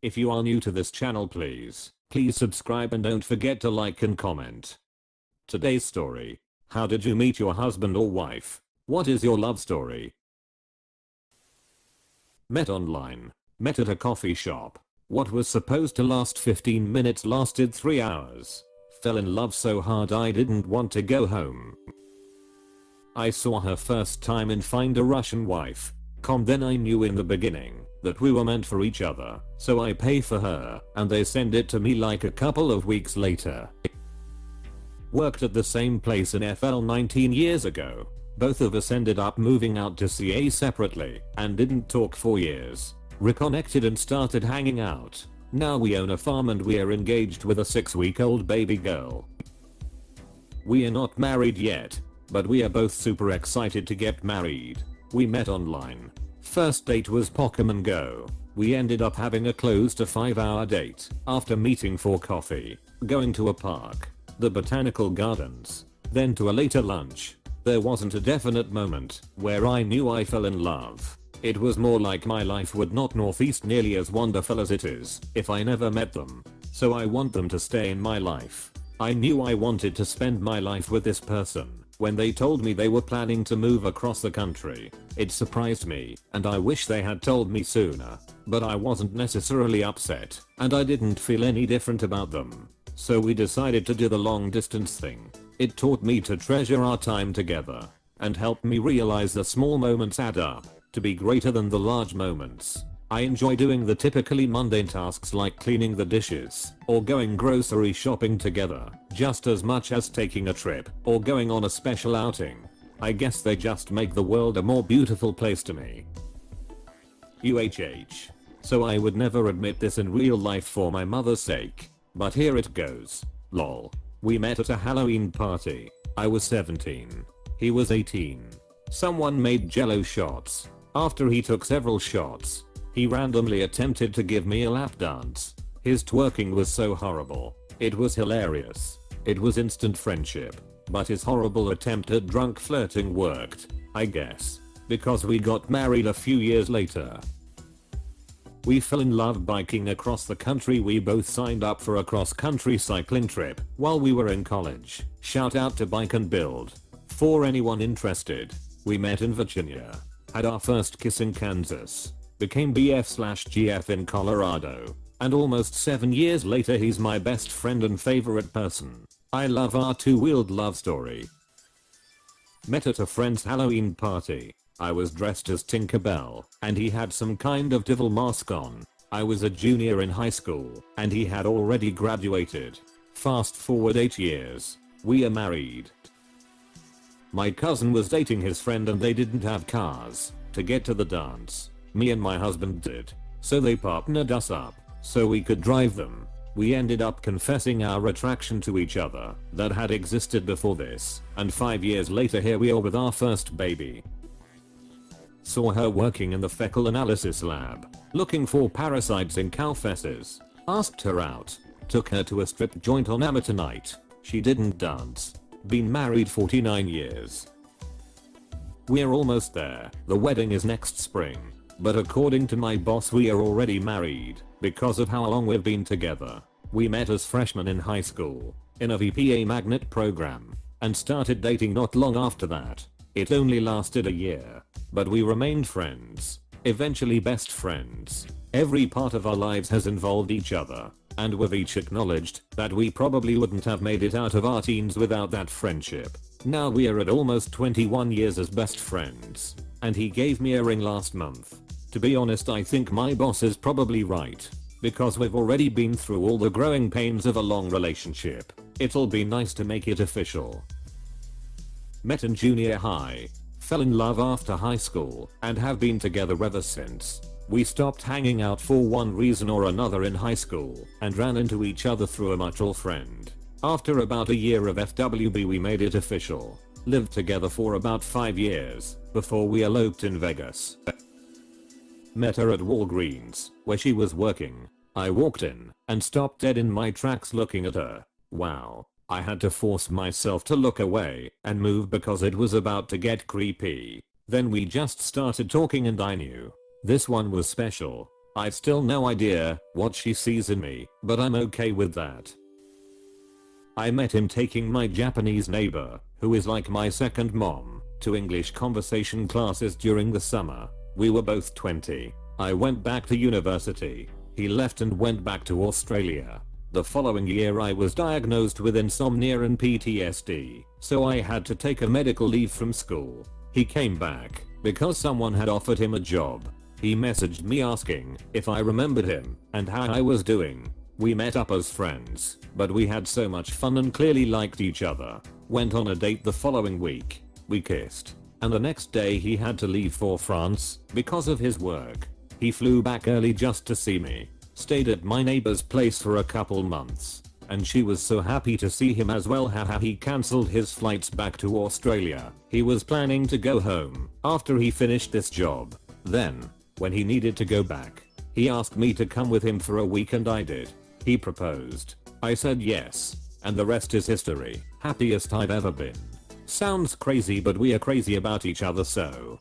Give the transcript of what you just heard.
If you are new to this channel, please subscribe and don't forget to like and comment. Today's story. How did you meet your husband or wife? What is your love story? Met online. Met at a coffee shop. What was supposed to last 15 minutes lasted 3 hours. Fell in love so hard I didn't want to go home. I saw her first time in Find a Russian Wife. Then I knew in the beginning that we were meant for each other, so I pay for her and they send it to me like a couple of weeks later. Worked at the same place in FL 19 years ago. Both of us ended up moving out to CA separately and didn't talk for years. Reconnected and started hanging out. Now we own a farm and we are engaged with a 6-week-old baby girl. We are not married yet, but we are both super excited to get married. We met online. First date was Pokemon Go. We ended up having a close to 5-hour date after meeting for coffee, going to a park, the botanical gardens, then to a later lunch. There wasn't a definite moment where I knew I fell in love. It was more like my life would not northeast nearly as wonderful as it is if I never met them. So I want them to stay in my life. I knew I wanted to spend my life with this person when they told me they were planning to move across the country. It surprised me and I wish they had told me sooner, but I wasn't necessarily upset and I didn't feel any different about them. So we decided to do the long distance thing. It taught me to treasure our time together and helped me realize the small moments add up to be greater than the large moments. I enjoy doing the typically mundane tasks like cleaning the dishes or going grocery shopping together just as much as taking a trip or going on a special outing. I guess they just make the world a more beautiful place to me. UHH. So I would never admit this in real life for my mother's sake, but here it goes. Lol. We met at a Halloween party. I was 17. He was 18. Someone made jello shots. After he took several shots, he randomly attempted to give me a lap dance. His twerking was so horrible. It was hilarious. It was instant friendship. But his horrible attempt at drunk flirting worked, I guess, because we got married a few years later. We fell in love biking across the country. We both signed up for a cross-country cycling trip while we were in college. Shout out to Bike and Build. For anyone interested, we met in Virginia. Had our first kiss in Kansas. Became BF/GF in Colorado. And almost 7 years later he's my best friend and favorite person. I love our two-wheeled love story. Met at a friend's Halloween party. I was dressed as Tinkerbell and he had some kind of devil mask on. I was a junior in high school and he had already graduated. Fast forward 8 years. We are married. My cousin was dating his friend and they didn't have cars to get to the dance. Me and my husband did. So they partnered us up so we could drive them. We ended up confessing our attraction to each other that had existed before this, and 5 years later here we are with our first baby. Saw her working in the fecal analysis lab, looking for parasites in cow feces. Asked her out. Took her to a strip joint on amateur night. She didn't dance. Been married 49 years. We're almost there. The wedding is next spring. But according to my boss we are already married because of how long we've been together. We met as freshmen in high school in a VPA magnet program and started dating not long after that. It only lasted a year, but we remained friends, eventually best friends. Every part of our lives has involved each other, and we've each acknowledged that we probably wouldn't have made it out of our teens without that friendship. Now we are at almost 21 years as best friends, and he gave me a ring last month. To be honest, I think my boss is probably right, because we've already been through all the growing pains of a long relationship. It'll be nice to make it official. Met in junior high. Fell in love after high school and have been together ever since. We stopped hanging out for one reason or another in high school and ran into each other through a mutual friend. After about a year of FWB we made it official. Lived together for about 5 years before we eloped in Vegas. Met her at Walgreens, where she was working. I walked in and stopped dead in my tracks looking at her. Wow. I had to force myself to look away and move because it was about to get creepy. Then we just started talking and I knew this one was special. I still no idea what she sees in me, but I'm okay with that. I met him taking my Japanese neighbor, who is like my second mom, to English conversation classes during the summer. We were both 20. I went back to university. He left and went back to Australia. The following year I was diagnosed with insomnia and PTSD, so I had to take a medical leave from school. He came back because someone had offered him a job. He messaged me asking if I remembered him and how I was doing. We met up as friends, but we had so much fun and clearly liked each other. Went on a date the following week. We kissed. And the next day he had to leave for France because of his work. He flew back early just to see me. Stayed at my neighbor's place for a couple months. And she was so happy to see him as well. Haha, he cancelled his flights back to Australia. He was planning to go home after he finished this job. Then, when he needed to go back, he asked me to come with him for a week and I did. He proposed. I said yes. And the rest is history. Happiest I've ever been. Sounds crazy, but we are crazy about each other, so